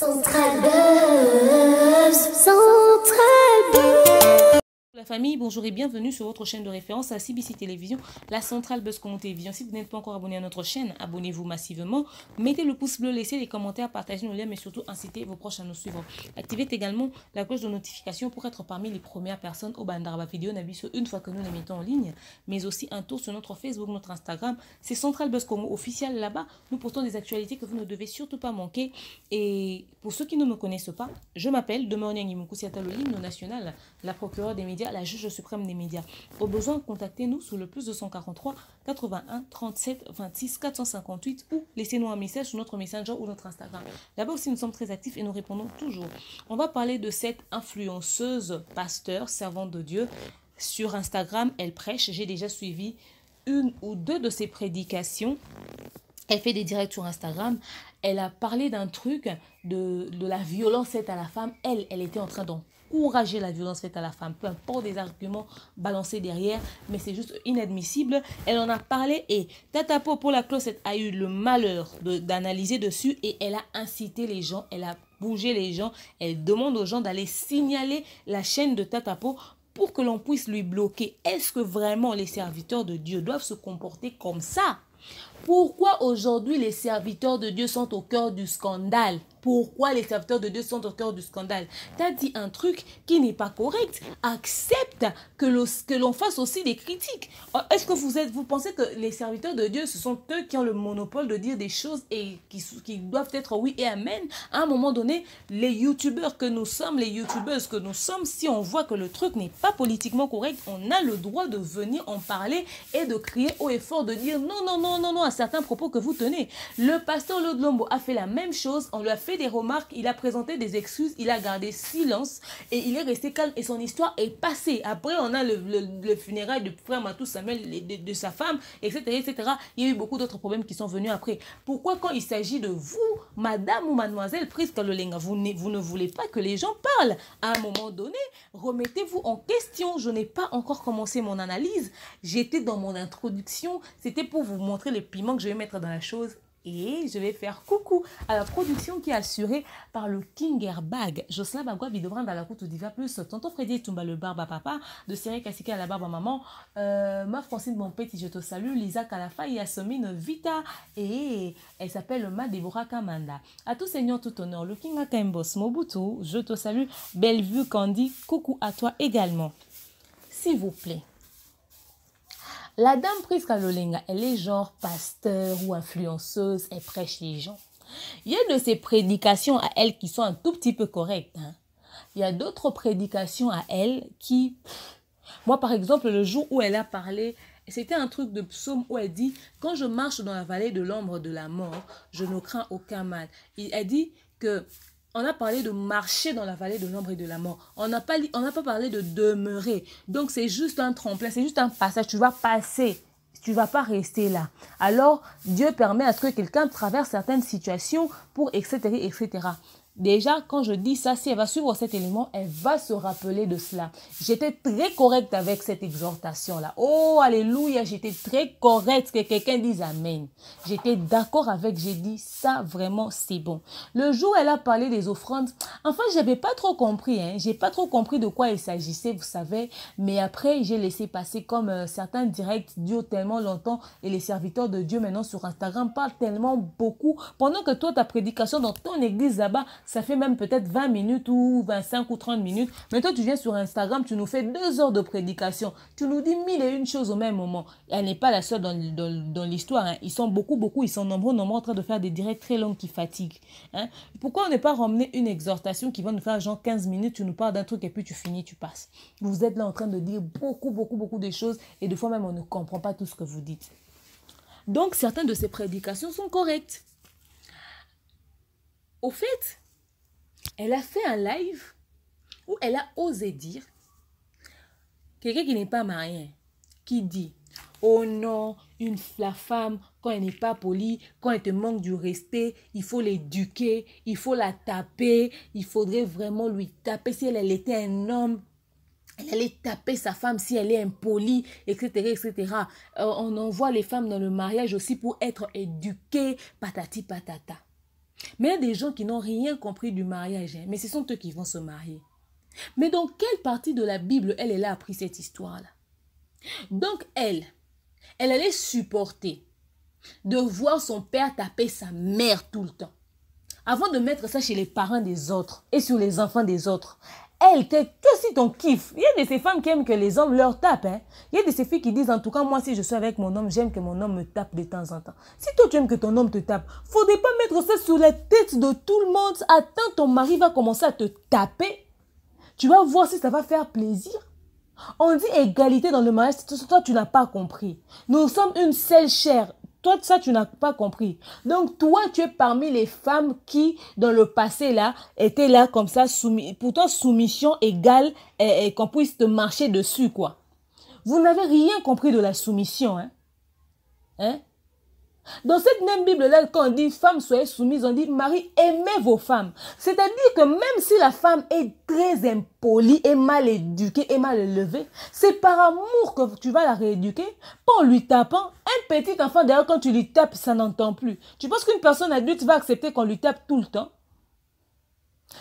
Central Buzz, Central Buzz. La famille, bonjour et bienvenue sur votre chaîne de référence à CBC Télévision, la Centrale Buzz Télévision. Si vous n'êtes pas encore abonné à notre chaîne, abonnez-vous massivement. Mettez le pouce bleu, laissez les commentaires, partagez nos liens, mais surtout incitez vos proches à nous suivre. Activez également la cloche de notification pour être parmi les premières personnes au Bandaraba vidéo Nabiso une fois que nous les mettons en ligne, mais aussi un tour sur notre Facebook, notre Instagram. C'est Central Buzz Congo officiel là-bas. Nous postons des actualités que vous ne devez surtout pas manquer. Et pour ceux qui ne me connaissent pas, je m'appelle Demornia Ngimukusiata, le hymne national, la procureure des médias, la juge suprême des médias. Au besoin, contactez-nous sur le plus 243 81 37 26 458 ou laissez-nous un message sur notre Messenger ou notre Instagram. Là-bas aussi, nous sommes très actifs et nous répondons toujours. On va parler de cette influenceuse, pasteur, servante de Dieu. Sur Instagram, elle prêche. J'ai déjà suivi une ou deux de ses prédications. Elle fait des directs sur Instagram. Elle a parlé d'un truc de la violence faite à la femme. Elle était en train d'encourager la violence faite à la femme. Peu importe des arguments balancés derrière, mais c'est juste inadmissible. Elle en a parlé et Tata Po pour la Closette a eu le malheur d'analyser dessus et elle a incité les gens, elle a bougé les gens. Elle demande aux gens d'aller signaler la chaîne de Tata Po pour que l'on puisse lui bloquer. Est-ce que vraiment les serviteurs de Dieu doivent se comporter comme ça? Pourquoi aujourd'hui les serviteurs de Dieu sont au cœur du scandale? Pourquoi les serviteurs de Dieu sont au cœur du scandale? Tu as dit un truc qui n'est pas correct. Accepte que l'on fasse aussi des critiques. Est-ce que vous pensez que les serviteurs de Dieu, ce sont eux qui ont le monopole de dire des choses et qui doivent être oui et amen? À un moment donné, les youtubeurs que nous sommes, les youtubeuses que nous sommes, si on voit que le truc n'est pas politiquement correct, on a le droit de venir en parler et de crier haut et fort, de dire non, non, non, non, non à certains propos que vous tenez. Le pasteur Lodlombo a fait la même chose, on lui a fait des remarques, il a présenté des excuses, il a gardé silence et il est resté calme et son histoire est passée. Après, on a le funérail de frère Matou Samuel, de sa femme, etc., etc. Il y a eu beaucoup d'autres problèmes qui sont venus après. Pourquoi quand il s'agit de vous, madame ou mademoiselle Priska Lolenga, vous ne voulez pas que les gens parlent? À un moment donné, remettez-vous en question. Je n'ai pas encore commencé mon analyse. J'étais dans mon introduction. C'était pour vous montrer les piments que je vais mettre dans la chose. Et je vais faire coucou à la production qui est assurée par le King Airbag. Jocelyn Bagua, Bidovran dans la route d'Iva Plus, Tonton Freddy Tumba le barbe à papa, de Cyril Kassika à la barbe à maman, ma Francine Bonpetit, je te salue, Lisa Kalafa, Yasmine Vita, et elle s'appelle Ma Deborah Kamanda. À tout seigneur, tout honneur, le King Akembos Mobutu, je te salue, Bellevue Candy, coucou à toi également. S'il vous plaît. La dame Priska Lolenga, elle est genre pasteur ou influenceuse, elle prêche les gens. Il y a de ces prédications à elle qui sont un tout petit peu correctes. Hein. Il y a d'autres prédications à elle qui... Moi, par exemple, le jour où elle a parlé, c'était un truc de psaume où elle dit « Quand je marche dans la vallée de l'ombre de la mort, je ne crains aucun mal. » Elle dit que... On a parlé de marcher dans la vallée de l'ombre et de la mort. On n'a pas parlé de demeurer. Donc, c'est juste un tremplin, c'est juste un passage. Tu vas passer. Tu ne vas pas rester là. Alors, Dieu permet à ce que quelqu'un traverse certaines situations pour etc., etc. Déjà, quand je dis ça, si elle va suivre cet élément, elle va se rappeler de cela. J'étais très correcte avec cette exhortation-là. Oh, alléluia, j'étais très correcte. Que quelqu'un dise Amen. J'étais d'accord avec, j'ai dit ça, vraiment, c'est bon. Le jour où elle a parlé des offrandes, enfin, je n'avais pas trop compris. Hein. Je n'ai pas trop compris de quoi il s'agissait, vous savez. Mais après, j'ai laissé passer comme certains directs durent tellement longtemps et les serviteurs de Dieu maintenant sur Instagram parlent tellement beaucoup. Pendant que toi, ta prédication dans ton église là-bas, ça fait même peut-être 20 minutes ou 25 ou 30 minutes. Mais toi, tu viens sur Instagram, tu nous fais 2 heures de prédication. Tu nous dis 1001 choses au même moment. Elle n'est pas la seule dans l'histoire. Hein. Ils sont beaucoup, ils sont nombreux en train de faire des directs très longs qui fatiguent. Hein. Pourquoi on n'est pas ramené une exhortation qui va nous faire genre 15 minutes, tu nous parles d'un truc et puis tu finis, tu passes. Vous êtes là en train de dire beaucoup de choses et des fois même on ne comprend pas tout ce que vous dites. Donc, certaines de ces prédications sont correctes. Au fait, elle a fait un live où elle a osé dire, quelqu'un qui n'est pas marié, qui dit, oh non, la femme, quand elle n'est pas polie, quand elle te manque du respect, il faut l'éduquer, il faut la taper, il faudrait vraiment lui taper. Si elle était un homme, elle allait taper sa femme si elle est impolie, etc., etc. On envoie les femmes dans le mariage aussi pour être éduquées, patati patata. Mais il y a des gens qui n'ont rien compris du mariage, hein, mais ce sont eux qui vont se marier. Mais dans quelle partie de la Bible elle a appris cette histoire-là? Donc elle allait supporter de voir son père taper sa mère tout le temps. Avant de mettre ça chez les parents des autres et sur les enfants des autres. Elle, toi aussi ton kiff. Il y a de ces femmes qui aiment que les hommes leur tapent. Hein? Il y a de ces filles qui disent, en tout cas, moi, si je suis avec mon homme, j'aime que mon homme me tape de temps en temps. Si toi, tu aimes que ton homme te tape, faudrait pas mettre ça sur la tête de tout le monde. Attends, ton mari va commencer à te taper. Tu vas voir si ça va faire plaisir. On dit égalité dans le mariage. Toi, tu n'as pas compris. Nous sommes une seule chair. Toi, ça, tu n'as pas compris. Donc, toi, tu es parmi les femmes qui, dans le passé, là, étaient là comme ça, pourtant soumission égale et qu'on puisse te marcher dessus, quoi. Vous n'avez rien compris de la soumission, hein? Hein? Dans cette même Bible-là, quand on dit « femme, soyez soumise », on dit « mari, aimez vos femmes ». C'est-à-dire que même si la femme est très impolie et mal éduquée et mal élevée, c'est par amour que tu vas la rééduquer, pas en lui tapant. Un petit enfant, d'ailleurs, quand tu lui tapes, ça n'entend plus. Tu penses qu'une personne adulte va accepter qu'on lui tape tout le temps?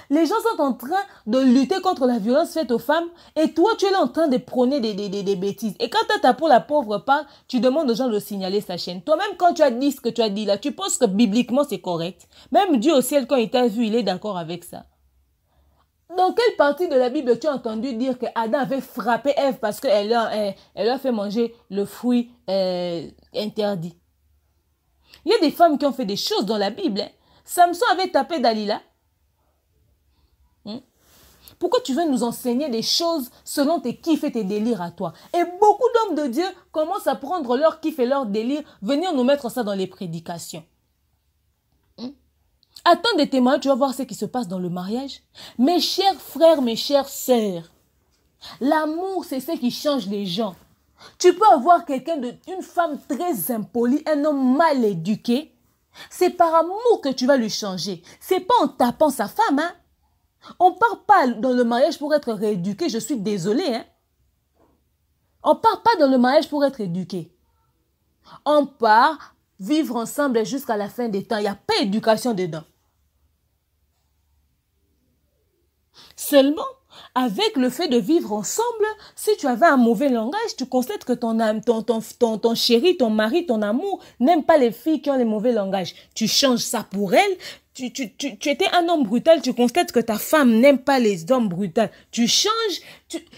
Les gens sont en train de lutter contre la violence faite aux femmes et toi, tu es là en train de prôner des bêtises. Et quand tu as pour la pauvre part, tu demandes aux gens de signaler sa chaîne. Toi-même, quand tu as dit ce que tu as dit là, tu penses que bibliquement, c'est correct. Même Dieu au ciel, quand il t'a vu, il est d'accord avec ça. Dans quelle partie de la Bible tu as entendu dire que Adam avait frappé Ève parce qu'elle elle a fait manger le fruit interdit? Il y a des femmes qui ont fait des choses dans la Bible. Hein. Samson avait tapé Dalila. Pourquoi tu veux nous enseigner des choses selon tes kiffs et tes délires à toi? Et beaucoup d'hommes de Dieu commencent à prendre leur kiff et leur délire, venir nous mettre ça dans les prédications. Attends des témoins, tu vas voir ce qui se passe dans le mariage. Mes chers frères, mes chères sœurs, l'amour, c'est ce qui change les gens. Tu peux avoir une femme très impolie, un homme mal éduqué. C'est par amour que tu vas lui changer. C'est pas en tapant sa femme, hein. On ne part pas dans le mariage pour être rééduqué, je suis désolée. Hein? On ne part pas dans le mariage pour être éduqué. On part vivre ensemble jusqu'à la fin des temps. Il n'y a pas d'éducation dedans. Seulement, avec le fait de vivre ensemble, si tu avais un mauvais langage, tu constates que ton chéri, ton mari, ton amour n'aime pas les filles qui ont les mauvais langages. Tu changes ça pour elle. Tu étais un homme brutal, tu constates que ta femme n'aime pas les hommes brutaux. Tu changes.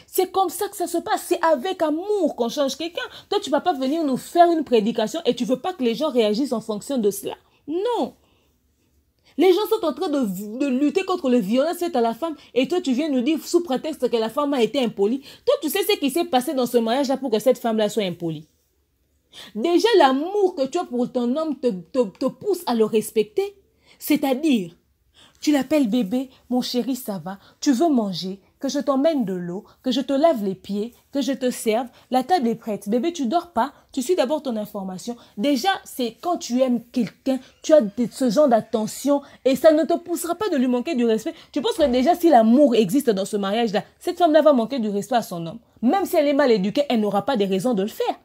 C'est comme ça que ça se passe. C'est avec amour qu'on change quelqu'un. Toi, tu ne vas pas venir nous faire une prédication et tu ne veux pas que les gens réagissent en fonction de cela. Non. Les gens sont en train de lutter contre les violences faites à la femme et toi, tu viens nous dire sous prétexte que la femme a été impolie. Toi, tu sais ce qui s'est passé dans ce mariage-là pour que cette femme-là soit impolie. Déjà, l'amour que tu as pour ton homme te pousse à le respecter. C'est-à-dire, tu l'appelles bébé, mon chéri, ça va, tu veux manger, que je t'emmène de l'eau, que je te lave les pieds, que je te serve, la table est prête. Bébé, tu dors pas, tu suis d'abord ton information. Déjà, c'est quand tu aimes quelqu'un, tu as ce genre d'attention et ça ne te poussera pas de lui manquer du respect. Tu penses que déjà, si l'amour existe dans ce mariage-là, cette femme-là va manquer du respect à son homme. Même si elle est mal éduquée, elle n'aura pas des raisons de le faire.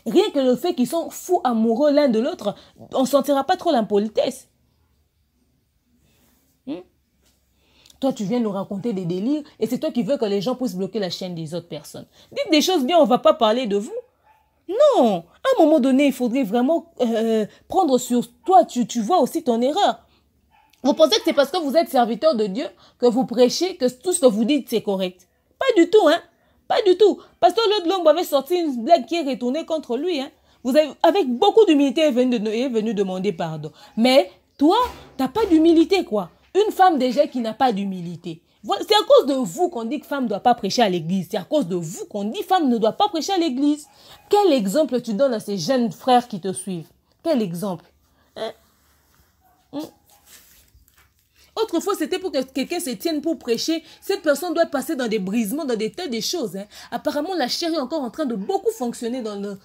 Rien que le fait qu'ils sont fous amoureux l'un de l'autre, on ne sentira pas trop l'impolitesse. Toi, tu viens nous raconter des délires et c'est toi qui veux que les gens puissent bloquer la chaîne des autres personnes. Dites des choses bien, on ne va pas parler de vous. Non, à un moment donné, il faudrait vraiment prendre sur toi, tu vois aussi ton erreur. Vous pensez que c'est parce que vous êtes serviteur de Dieu que vous prêchez, que tout ce que vous dites, c'est correct. Pas du tout, hein. Pas du tout. Pasteur Lodlong avait sorti une blague qui est retournée contre lui. Hein. Vous avez, avec beaucoup d'humilité, est venu demander pardon. Mais toi, tu n'as pas d'humilité, quoi. Une femme déjà qui n'a pas d'humilité. C'est à cause de vous qu'on dit que femme ne doit pas prêcher à l'église. C'est à cause de vous qu'on dit que femme ne doit pas prêcher à l'église. Quel exemple tu donnes à ces jeunes frères qui te suivent? Quel exemple? Autrefois, c'était pour que quelqu'un se tienne pour prêcher. Cette personne doit passer dans des brisements, dans des tas de choses. Hein. Apparemment, la chair est encore en train de beaucoup fonctionner dans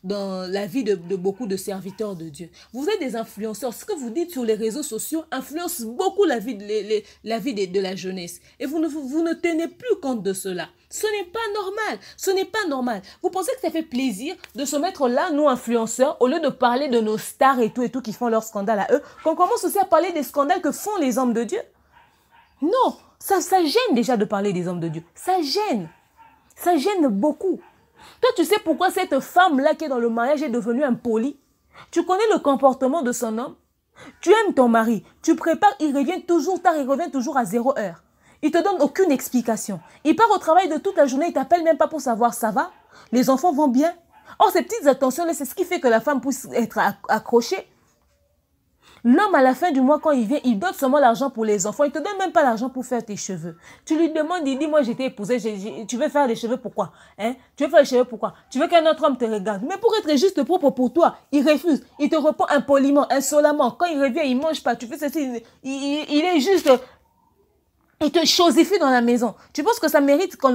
la vie de beaucoup de serviteurs de Dieu. Vous êtes des influenceurs. Ce que vous dites sur les réseaux sociaux influence beaucoup la vie de la jeunesse. Et vous ne tenez plus compte de cela. Ce n'est pas normal. Ce n'est pas normal. Vous pensez que ça fait plaisir de se mettre là, nous influenceurs, au lieu de parler de nos stars et tout qui font leur scandale à eux, qu'on commence aussi à parler des scandales que font les hommes de Dieu? Non, ça gêne déjà de parler des hommes de Dieu. Ça gêne. Ça gêne beaucoup. Toi, tu sais pourquoi cette femme-là qui est dans le mariage est devenue impolie? Tu connais le comportement de son homme? Tu aimes ton mari, tu prépares, il revient toujours tard, il revient toujours à 0 heure. Il ne te donne aucune explication. Il part au travail de toute la journée, il ne t'appelle même pas pour savoir ça va. Les enfants vont bien. Or, ces petites attentions-là, c'est ce qui fait que la femme puisse être accrochée. L'homme, à la fin du mois, quand il vient, il donne seulement l'argent pour les enfants. Il ne te donne même pas l'argent pour faire tes cheveux. Tu lui demandes, il dit, moi, j'ai été épousée, tu veux faire les cheveux pourquoi? Tu veux faire les cheveux pourquoi? Tu veux qu'un autre homme te regarde. Mais pour être juste propre pour toi, il refuse. Il te répond impoliment, insolemment. Quand il revient, il ne mange pas. Tu fais ceci. Il est juste... Il te chosifie dans la maison. Tu penses que ça mérite qu'on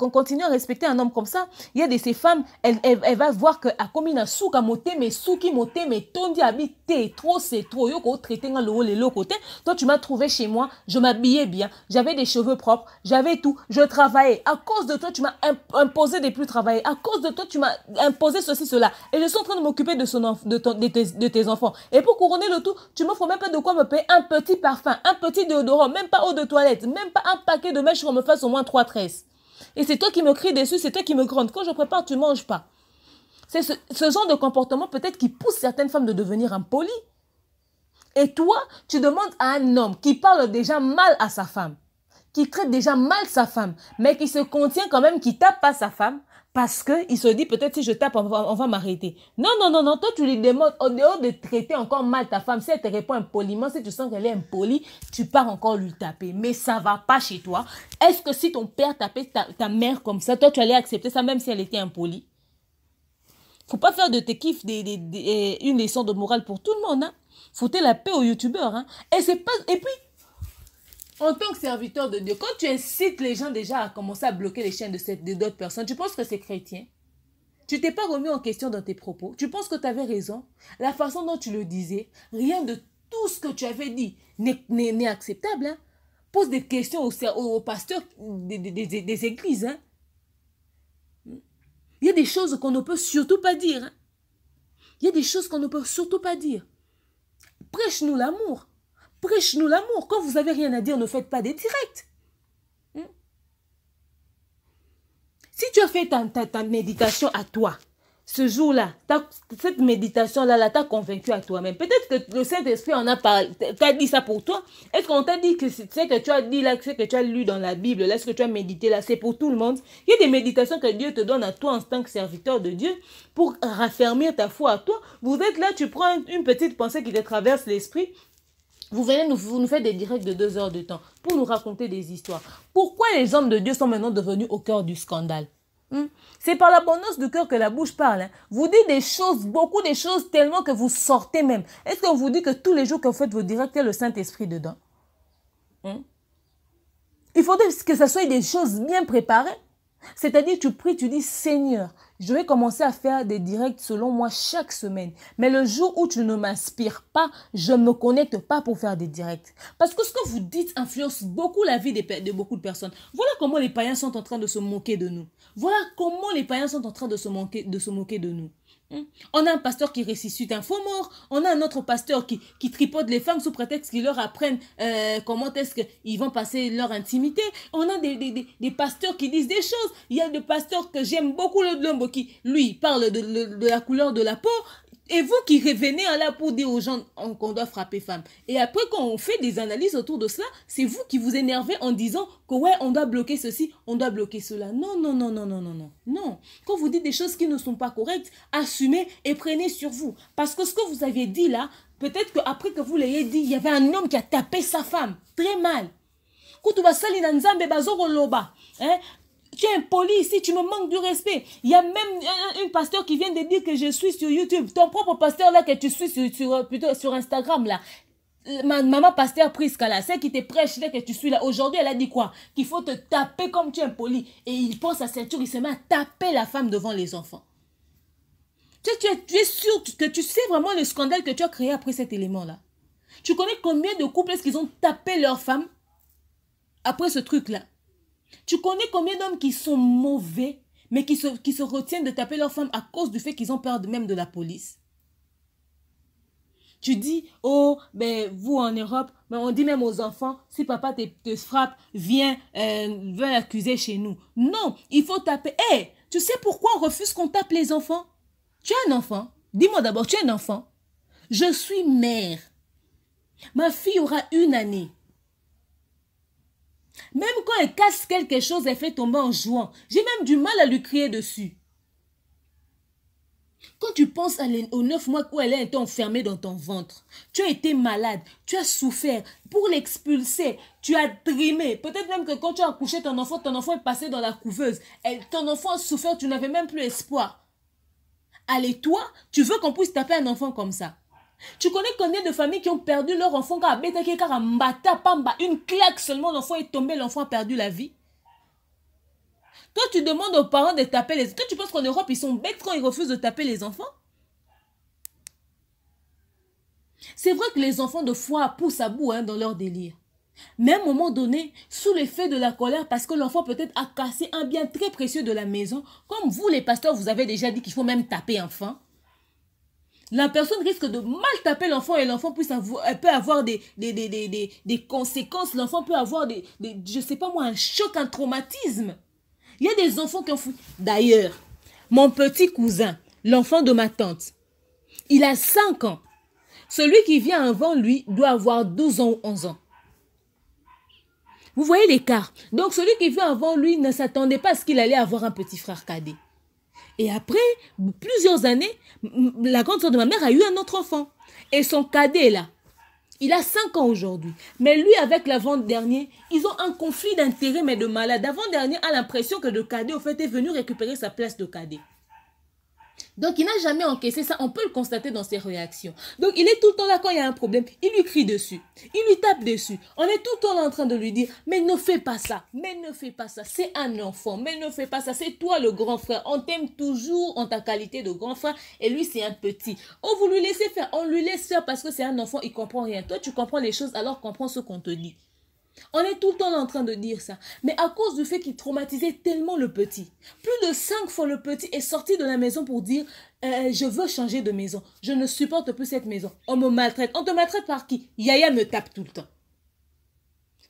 continue à respecter un homme comme ça? Il y a de ces femmes, elle va voir que a commis un souk à moté, mais souki moté, mais tondi habité, trop c'est trop. Yo ko traité dans le côté. Toi, tu m'as trouvé chez moi, je m'habillais bien, j'avais des cheveux propres, j'avais tout, je travaillais. À cause de toi, tu m'as imposé de plus travailler. À cause de toi, tu m'as imposé ceci, cela. Et je suis en train de m'occuper de tes enfants. Et pour couronner le tout, tu m'offres même pas de quoi me payer un petit parfum, un petit déodorant, même pas eau de toilette. Même pas un paquet de mèches pour me fasse au moins 3 tresses. Et c'est toi qui me cries dessus, c'est toi qui me gronde. Quand je prépare, tu ne manges pas. C'est ce genre de comportement peut-être qui pousse certaines femmes de devenir impolies. Et toi, tu demandes à un homme qui parle déjà mal à sa femme, qui traite déjà mal sa femme, mais qui se contient quand même, qui tape pas sa femme, parce qu'il se dit peut-être si je tape, on va m'arrêter. Non, non, non, non, toi tu lui demandes, au dehors de traiter encore mal ta femme, si elle te répond impoliment, si tu sens qu'elle est impolie, tu pars encore lui taper. Mais ça va pas chez toi. Est-ce que si ton père tapait ta mère comme ça, toi tu allais accepter ça même si elle était impolie? Faut pas faire de tes kiffs une leçon de morale pour tout le monde. Hein. Foutez la paix aux youtubeurs. Hein. Et puis, en tant que serviteur de Dieu, quand tu incites les gens déjà à commencer à bloquer les chaînes de d'autres personnes, tu penses que c'est chrétien? Tu t'es pas remis en question dans tes propos? Tu penses que tu avais raison? La façon dont tu le disais, rien de tout ce que tu avais dit n'est acceptable. Hein? Pose des questions aux pasteurs des églises. Hein? Il y a des choses qu'on ne peut surtout pas dire. Hein? Il y a des choses qu'on ne peut surtout pas dire. Prêche-nous l'amour. Prêche-nous l'amour. Quand vous n'avez rien à dire, ne faites pas des directs. Si tu as fait ta méditation à toi, ce jour-là, cette méditation-là, t'a convaincu à toi-même. Peut-être que le Saint-Esprit en a parlé, t'a dit ça pour toi. Est-ce qu'on t'a dit que c'est ce que tu as dit là, ce que tu as lu dans la Bible, là, ce que tu as médité là, c'est pour tout le monde? Il y a des méditations que Dieu te donne à toi en tant que serviteur de Dieu pour raffermir ta foi à toi. Vous êtes là, tu prends une petite pensée qui te traverse l'esprit. Vous venez vous nous faites des directs de 2 heures de temps pour nous raconter des histoires. Pourquoi les hommes de Dieu sont maintenant devenus au cœur du scandale? C'est par l'abondance du cœur que la bouche parle. Hein. Vous dites des choses, beaucoup de choses, tellement que vous sortez même. Est-ce qu'on vous dit que tous les jours que vous faites vos directs, il y a le Saint-Esprit dedans? Il faudrait que ce soit des choses bien préparées. C'est-à-dire, tu pries, tu dis, Seigneur, je vais commencer à faire des directs selon moi chaque semaine. Mais le jour où tu ne m'inspires pas, je ne me connecte pas pour faire des directs. Parce que ce que vous dites influence beaucoup la vie de beaucoup de personnes. Voilà comment les païens sont en train de se moquer de nous. Voilà comment les païens sont en train de se moquer de nous. On a un pasteur qui ressuscite un faux mort. On a un autre pasteur qui tripote les femmes sous prétexte qu'ils leur apprennent comment est-ce qu'ils vont passer leur intimité. On a des pasteurs qui disent des choses. Il y a des pasteurs que j'aime beaucoup, le Lombo, qui, lui, parle de la couleur de la peau. Et vous qui revenez là pour dire aux gens qu'on doit frapper femme. Et après, quand on fait des analyses autour de cela, c'est vous qui vous énervez en disant que ouais, on doit bloquer ceci, on doit bloquer cela. Non, non, non, non, non, non, non. Non. Quand vous dites des choses qui ne sont pas correctes, assumez et prenez sur vous. Parce que ce que vous aviez dit là, peut-être qu'après que vous l'ayez dit, il y avait un homme qui a tapé sa femme. Très mal. Hein? Tu es impoli ici, tu me manques du respect. Il y a même une pasteur qui vient de dire que je suis sur YouTube. Ton propre pasteur là que tu suis plutôt sur Instagram là. Maman pasteur Prisca là, celle qui te prêche là que tu suis là. Aujourd'hui, elle a dit quoi? Qu'il faut te taper comme tu es impoli. Et il pense à ceinture, il se met à taper la femme devant les enfants. Tu es sûr que tu sais vraiment le scandale que tu as créé après cet élément là? Tu connais combien de couples est-ce qu'ils ont tapé leur femme après ce truc là? Tu connais combien d'hommes qui sont mauvais, mais qui se retiennent de taper leur femme à cause du fait qu'ils ont peur même de la police? Tu dis, oh, ben vous en Europe, ben, on dit même aux enfants, si papa te frappe, viens l'accuser chez nous. Non, il faut taper. Hé, tu sais pourquoi on refuse qu'on tape les enfants? Tu es un enfant. Dis-moi d'abord, tu es un enfant. Je suis mère. Ma fille aura 1 année. Même quand elle casse quelque chose, elle fait tomber en jouant. J'ai même du mal à lui crier dessus. Quand tu penses aux 9 mois où elle a été enfermée dans ton ventre, tu as été malade, tu as souffert. Pour l'expulser, tu as trimé. Peut-être même que quand tu as accouché ton enfant est passé dans la couveuse. Ton enfant a souffert, tu n'avais même plus espoir. Allez, toi, tu veux qu'on puisse taper un enfant comme ça? Tu connais combien de familles qui ont perdu leur enfant car une claque seulement, l'enfant est tombé, l'enfant a perdu la vie? Toi, tu demandes aux parents de taper les enfants. Toi, tu penses qu'en Europe, ils sont bêtes quand ils refusent de taper les enfants? C'est vrai que les enfants de foi poussent à bout dans leur délire. Mais à un moment donné, sous l'effet de la colère, parce que l'enfant peut-être a cassé un bien très précieux de la maison, comme vous les pasteurs, vous avez déjà dit qu'il faut même taper enfant, la personne risque de mal taper l'enfant et l'enfant peut avoir des conséquences. L'enfant peut avoir je sais pas moi, un choc, un traumatisme. Il y a des enfants qui ont fui. D'ailleurs, mon petit cousin, l'enfant de ma tante, il a 5 ans. Celui qui vient avant lui doit avoir 12 ans ou 11 ans. Vous voyez l'écart? Donc celui qui vient avant lui ne s'attendait pas à ce qu'il allait avoir un petit frère cadet. Et après plusieurs années, la grande soeur de ma mère a eu un autre enfant. Et son cadet là, il a 5 ans aujourd'hui. Mais lui, avec l'avant-dernier, ils ont un conflit d'intérêt, mais de malade. L'avant-dernier a l'impression que le cadet, au fait, est venu récupérer sa place de cadet. Donc, il n'a jamais encaissé ça. On peut le constater dans ses réactions. Donc, il est tout le temps là quand il y a un problème. Il lui crie dessus. Il lui tape dessus. On est tout le temps là en train de lui dire, mais ne fais pas ça. Mais ne fais pas ça. C'est un enfant. Mais ne fais pas ça. C'est toi le grand frère. On t'aime toujours en ta qualité de grand frère. Et lui, c'est un petit. Oh, vous lui laissez faire. On lui laisse faire parce que c'est un enfant. Il comprend rien. Toi, tu comprends les choses, alors comprends ce qu'on te dit. On est tout le temps en train de dire ça. Mais à cause du fait qu'il traumatisait tellement le petit, plus de 5 fois le petit est sorti de la maison pour dire je veux changer de maison. Je ne supporte plus cette maison. On me maltraite. On te maltraite par qui? Yaya me tape tout le temps.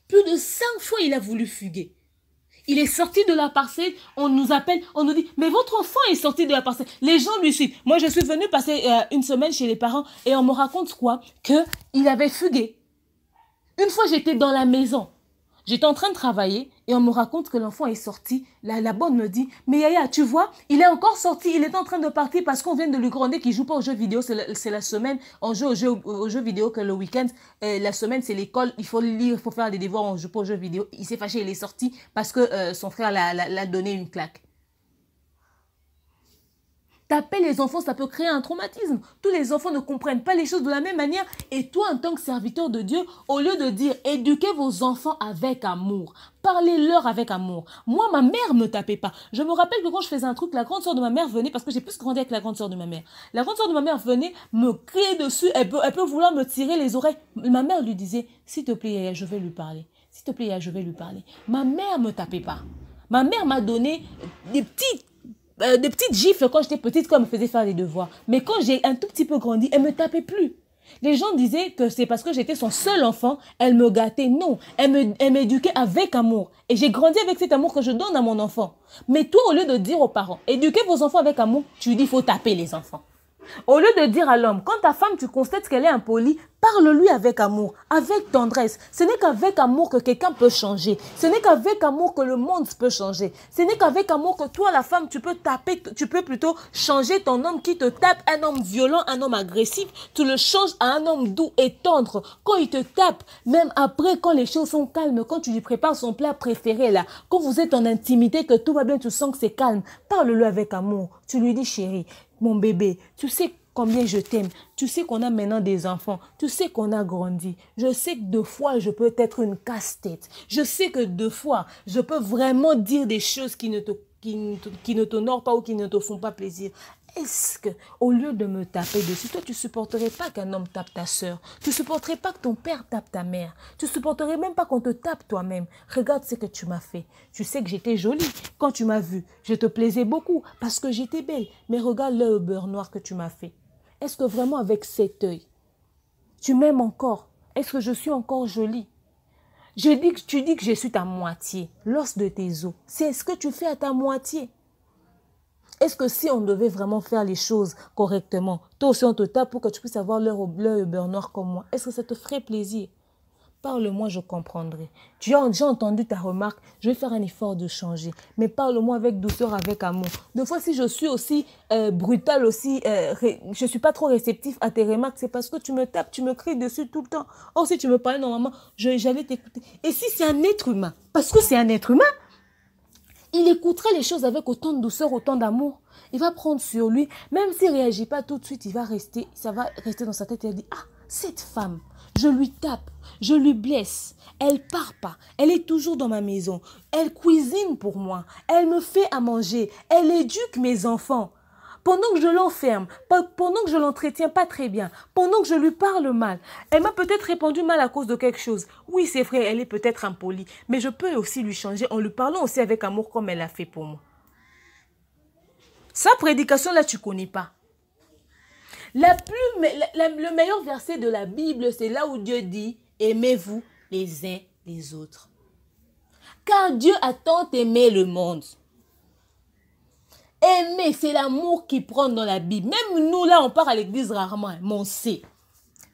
Plus de 5 fois il a voulu fuguer. Il est sorti de la parcelle, on nous appelle, on nous dit, mais votre enfant est sorti de la parcelle. Les gens lui suivent. Moi, je suis venue passer 1 semaine chez les parents et on me raconte quoi? Qu'il avait fugué. Une fois, j'étais dans la maison. J'étais en train de travailler et on me raconte que l'enfant est sorti. La bonne me dit, mais Yaya, tu vois, il est encore sorti. Il est en train de partir parce qu'on vient de lui gronder qu'il ne joue pas aux jeux vidéo. C'est la semaine, on joue aux jeux vidéo que le week-end. La semaine, c'est l'école. Il faut lire, il faut faire des devoirs, on ne joue pas aux jeux vidéo. Il s'est fâché, il est sorti parce que son frère l'a donné une claque. Taper les enfants, ça peut créer un traumatisme. Tous les enfants ne comprennent pas les choses de la même manière. Et toi, en tant que serviteur de Dieu, au lieu de dire, éduquez vos enfants avec amour, parlez-leur avec amour. Moi, ma mère ne me tapait pas. Je me rappelle que quand je faisais un truc, la grande soeur de ma mère venait, parce que j'ai plus grandi avec la grande soeur de ma mère. La grande soeur de ma mère venait me crier dessus, elle peut vouloir me tirer les oreilles. Ma mère lui disait, s'il te plaît, Yaya, je vais lui parler. S'il te plaît, Yaya, je vais lui parler. Ma mère ne me tapait pas. Ma mère m'a donné des petites gifles quand j'étais petite, quand elle me faisait faire les devoirs. Mais quand j'ai un tout petit peu grandi, elle ne me tapait plus. Les gens disaient que c'est parce que j'étais son seul enfant, elle me gâtait. Non, elle m'éduquait avec amour. Et j'ai grandi avec cet amour que je donne à mon enfant. Mais toi, au lieu de dire aux parents, éduquez vos enfants avec amour, tu dis qu'il faut taper les enfants. Au lieu de dire à l'homme, quand ta femme, tu constates qu'elle est impolie, parle-lui avec amour, avec tendresse. Ce n'est qu'avec amour que quelqu'un peut changer. Ce n'est qu'avec amour que le monde peut changer. Ce n'est qu'avec amour que toi, la femme, tu peux taper, tu peux plutôt changer ton homme qui te tape, un homme violent, un homme agressif. Tu le changes à un homme doux et tendre. Quand il te tape, même après, quand les choses sont calmes, quand tu lui prépares son plat préféré, là, quand vous êtes en intimité, que tout va bien, tu sens que c'est calme, parle-lui avec amour. Tu lui dis, chérie, mon bébé, tu sais combien je t'aime. Tu sais qu'on a maintenant des enfants. Tu sais qu'on a grandi. Je sais que 2 fois, je peux être une casse-tête. Je sais que 2 fois, je peux vraiment dire des choses qui ne t'honorent pas ou qui ne te font pas plaisir. Est-ce que, au lieu de me taper dessus, toi, tu ne supporterais pas qu'un homme tape ta soeur? Tu ne supporterais pas que ton père tape ta mère? Tu ne supporterais même pas qu'on te tape toi-même? Regarde ce que tu m'as fait. Tu sais que j'étais jolie quand tu m'as vue. Je te plaisais beaucoup parce que j'étais belle. Mais regarde l'œil au beurre noir que tu m'as fait. Est-ce que vraiment avec cet œil, tu m'aimes encore? Est-ce que je suis encore jolie? Tu dis que je suis ta moitié, l'os de tes os. C'est ce que tu fais à ta moitié. Est-ce que si on devait vraiment faire les choses correctement, toi aussi on te tape pour que tu puisses avoir l'œil au beurre noir comme moi, est-ce que ça te ferait plaisir? Parle-moi, je comprendrai. J'ai entendu ta remarque, je vais faire un effort de changer. Mais parle-moi avec douceur, avec amour. Des fois, si je suis aussi brutale, aussi, je ne suis pas trop réceptif à tes remarques, c'est parce que tu me tapes, tu me cries dessus tout le temps. Or, si tu me parlais normalement, j'allais t'écouter. Et si c'est un être humain, parce que c'est un être humain, il écoutera les choses avec autant de douceur, autant d'amour. Il va prendre sur lui. Même s'il ne réagit pas tout de suite, ça va rester dans sa tête. Il va dire, ah, cette femme, je lui tape, je lui blesse. Elle part pas. Elle est toujours dans ma maison. Elle cuisine pour moi. Elle me fait à manger. Elle éduque mes enfants. Pendant que je l'enferme, pendant que je l'entretiens pas très bien, pendant que je lui parle mal, elle m'a peut-être répondu mal à cause de quelque chose. Oui, c'est vrai, elle est peut-être impolie, mais je peux aussi lui changer en lui parlant aussi avec amour comme elle a fait pour moi. Sa prédication là, tu connais pas. Le meilleur verset de la Bible, c'est là où Dieu dit, aimez-vous les uns les autres. Car Dieu a tant aimé le monde. Aimer, c'est l'amour qui prend dans la Bible. Même nous, là, on part à l'église rarement, mais on sait.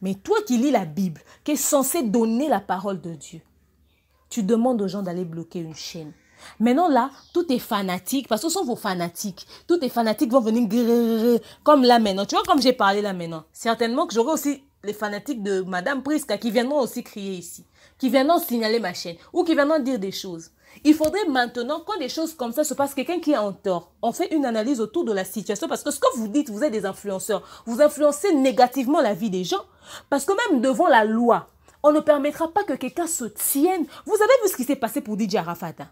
Mais toi qui lis la Bible, qui est censé donner la parole de Dieu, tu demandes aux gens d'aller bloquer une chaîne. Maintenant, là, tout est fanatique, parce que ce sont vos fanatiques. Tous les fanatiques vont venir comme là maintenant. Tu vois, comme j'ai parlé là maintenant. Certainement que j'aurai aussi les fanatiques de Madame Priska qui viendront aussi crier ici, qui viendront signaler ma chaîne, ou qui viendront dire des choses. Il faudrait maintenant, quand des choses comme ça se passent, quelqu'un qui est en tort, on fait une analyse autour de la situation. Parce que ce que vous dites, vous êtes des influenceurs. Vous influencez négativement la vie des gens. Parce que même devant la loi, on ne permettra pas que quelqu'un se tienne. Vous avez vu ce qui s'est passé pour DJ Arafat, hein?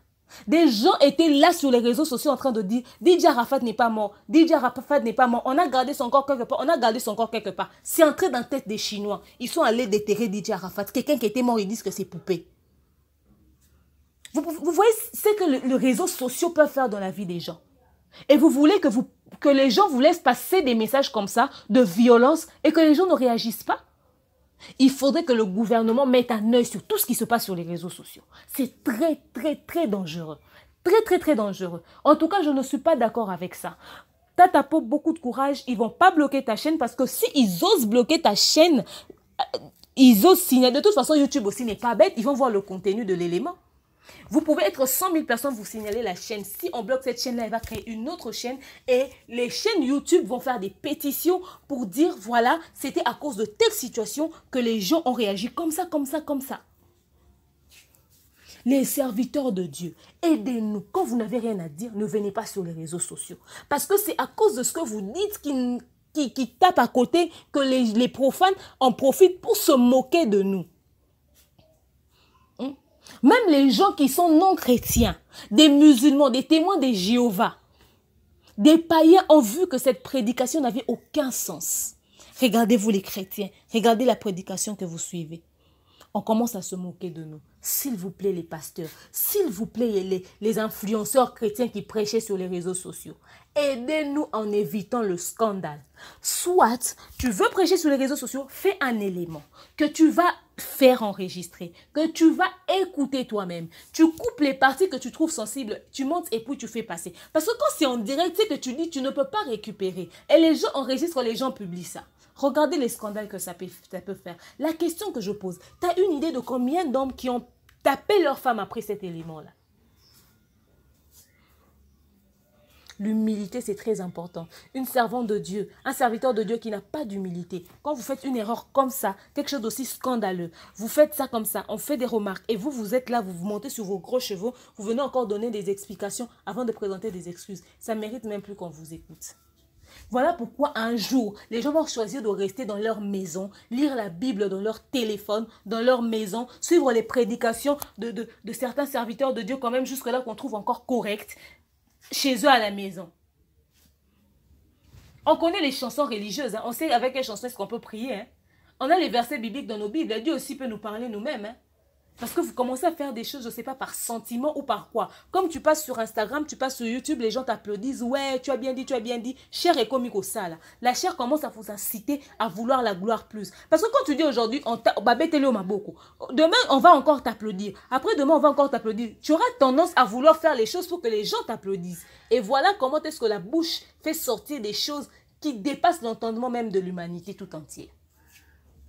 Des gens étaient là sur les réseaux sociaux en train de dire DJ Arafat n'est pas mort, DJ Arafat n'est pas mort, on a gardé son corps quelque part, on a gardé son corps quelque part. C'est entré dans la tête des Chinois. Ils sont allés déterrer DJ Arafat. Quelqu'un qui était mort, ils disent que c'est poupée. Vous voyez ce que les réseaux sociaux peuvent faire dans la vie des gens. Et vous voulez que les gens vous laissent passer des messages comme ça, de violence, et que les gens ne réagissent pas? Il faudrait que le gouvernement mette un œil sur tout ce qui se passe sur les réseaux sociaux. C'est très, très, très dangereux. Très, très, très dangereux. En tout cas, je ne suis pas d'accord avec ça. T'as pas beaucoup de courage, ils ne vont pas bloquer ta chaîne parce que s'ils osent bloquer ta chaîne, ils osent signaler. De toute façon, YouTube aussi n'est pas bête, ils vont voir le contenu de l'élément. Vous pouvez être 100 000 personnes, vous signaler la chaîne. Si on bloque cette chaîne-là, elle va créer une autre chaîne. Et les chaînes YouTube vont faire des pétitions pour dire, voilà, c'était à cause de telle situation que les gens ont réagi comme ça, comme ça, comme ça. Les serviteurs de Dieu, aidez-nous. Quand vous n'avez rien à dire, ne venez pas sur les réseaux sociaux. Parce que c'est à cause de ce que vous dites qui tape à côté que les profanes en profitent pour se moquer de nous. Même les gens qui sont non chrétiens, des musulmans, des témoins de Jéhovah, des païens ont vu que cette prédication n'avait aucun sens. Regardez-vous les chrétiens, regardez la prédication que vous suivez. On commence à se moquer de nous. S'il vous plaît les pasteurs, s'il vous plaît les influenceurs chrétiens qui prêchaient sur les réseaux sociaux, aidez-nous en évitant le scandale. Soit tu veux prêcher sur les réseaux sociaux, fais un élément que tu vas faire enregistrer, que tu vas écouter toi-même. Tu coupes les parties que tu trouves sensibles, tu montes et puis tu fais passer. Parce que quand c'est en direct, c'est que tu dis, tu ne peux pas récupérer. Et les gens enregistrent, les gens publient ça. Regardez les scandales que ça peut faire. La question que je pose, tu as une idée de combien d'hommes qui ont tapé leur femme après cet élément-là? L'humilité, c'est très important. Une servante de Dieu, un serviteur de Dieu qui n'a pas d'humilité. Quand vous faites une erreur comme ça, quelque chose d'aussi scandaleux, vous faites ça comme ça, on fait des remarques et vous êtes là, vous montez sur vos gros chevaux, vous venez encore donner des explications avant de présenter des excuses. Ça ne mérite même plus qu'on vous écoute. Voilà pourquoi un jour, les gens vont choisir de rester dans leur maison, lire la Bible dans leur téléphone, dans leur maison, suivre les prédications de certains serviteurs de Dieu quand même jusque-là qu'on trouve encore correctes chez eux à la maison. On connaît les chansons religieuses. Hein. On sait avec quelles chansons est-ce qu'on peut prier. Hein. On a les versets bibliques dans nos Bibles. Dieu aussi peut nous parler nous-mêmes. Hein. Parce que vous commencez à faire des choses, je ne sais pas, par sentiment ou par quoi. Comme tu passes sur Instagram, tu passes sur YouTube, les gens t'applaudissent. Ouais, tu as bien dit, tu as bien dit. Chair est comique au ça, là. La chair commence à vous inciter à vouloir la gloire plus. Parce que quand tu dis aujourd'hui, demain, on va encore t'applaudir. Après, demain, on va encore t'applaudir. Tu auras tendance à vouloir faire les choses pour que les gens t'applaudissent. Et voilà comment est-ce que la bouche fait sortir des choses qui dépassent l'entendement même de l'humanité tout entière.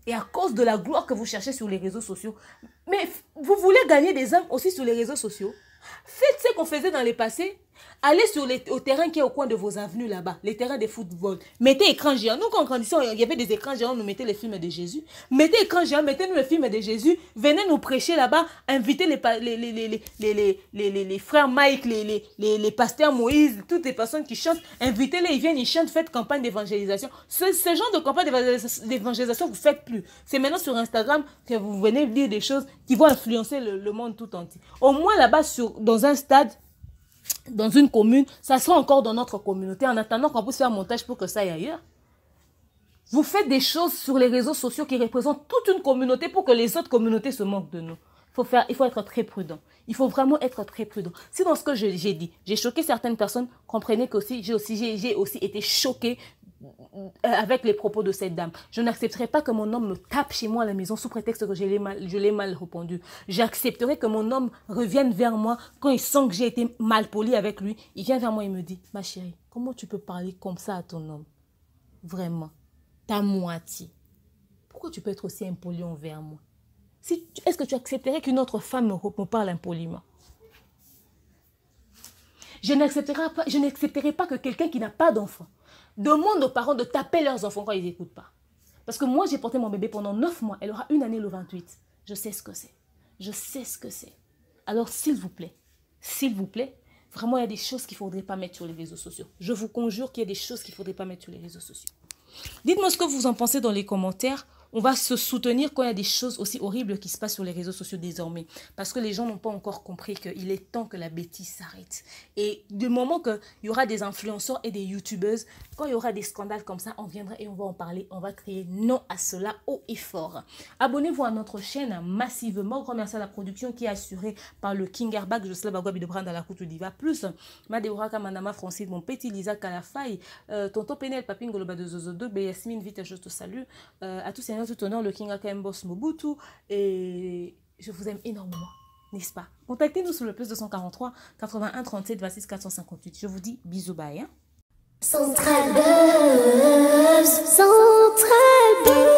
Et à cause de la gloire que vous cherchez sur les réseaux sociaux. Mais vous voulez gagner des âmes aussi sur les réseaux sociaux. Faites ce qu'on faisait dans le passé. Allez au terrain qui est au coin de vos avenues là-bas. Les terrains de football. Mettez écran géant. Nous, quand on grandissait, il y avait des écrans géants. On nous mettait les films de Jésus. Mettez écran géant. Mettez-nous les films de Jésus. Venez nous prêcher là-bas. Invitez les frères Mike, les pasteurs Moïse, toutes les personnes qui chantent. Invitez-les. Ils viennent, ils chantent. Faites campagne d'évangélisation. Ce genre de campagne d'évangélisation, vous ne faites plus. C'est maintenant sur Instagram que vous venez dire des choses qui vont influencer le monde tout entier. Au moins là-bas, dans un stade, dans une commune, ça sera encore dans notre communauté en attendant qu'on puisse faire un montage pour que ça aille ailleurs. Vous faites des choses sur les réseaux sociaux qui représentent toute une communauté pour que les autres communautés se moquent de nous. Il faut être très prudent. Il faut vraiment être très prudent. Si dans ce que j'ai dit, j'ai choqué certaines personnes, comprenez que j'ai aussi été choquée avec les propos de cette dame. Je n'accepterai pas que mon homme me tape chez moi à la maison sous prétexte que je l'ai mal répondu. J'accepterai que mon homme revienne vers moi quand il sent que j'ai été mal poli avec lui. Il vient vers moi et me dit, ma chérie, comment tu peux parler comme ça à ton homme? Vraiment, ta moitié. Pourquoi tu peux être aussi impoli envers moi? Est-ce que tu accepterais qu'une autre femme me parle impoliment? Je n'accepterai pas que quelqu'un qui n'a pas d'enfant demande aux parents de taper leurs enfants quand ils n'écoutent pas. Parce que moi, j'ai porté mon bébé pendant 9 mois. Elle aura une année le 28. Je sais ce que c'est. Je sais ce que c'est. Alors, s'il vous plaît, vraiment, il y a des choses qu'il ne faudrait pas mettre sur les réseaux sociaux. Je vous conjure qu'il y a des choses qu'il ne faudrait pas mettre sur les réseaux sociaux. Dites-moi ce que vous en pensez dans les commentaires. On va se soutenir quand il y a des choses aussi horribles qui se passent sur les réseaux sociaux désormais. Parce que les gens n'ont pas encore compris qu'il est temps que la bêtise s'arrête. Et du moment qu'il y aura des influenceurs et des youtubeuses, quand il y aura des scandales comme ça, on viendra et on va en parler. On va crier non à cela haut et fort. Abonnez-vous à notre chaîne massivement. Remerciez la production qui est assurée par le King Airbag. Je suis là, de prendre à la couture d'Iva Plus. Madéora Kamanama Francide, mon petit Lisa Kalafaï, Tonton Penel, Papine Goloba de Zozo 2, Yasmine, vite, je te salue. À tous ces tout honneur, le King Akembos Mobutu, et je vous aime énormément, n'est-ce pas? Contactez-nous sur le plus 243 81 37 26 458. Je vous dis bisous, bye. Hein? Central Buzz, Central Buzz.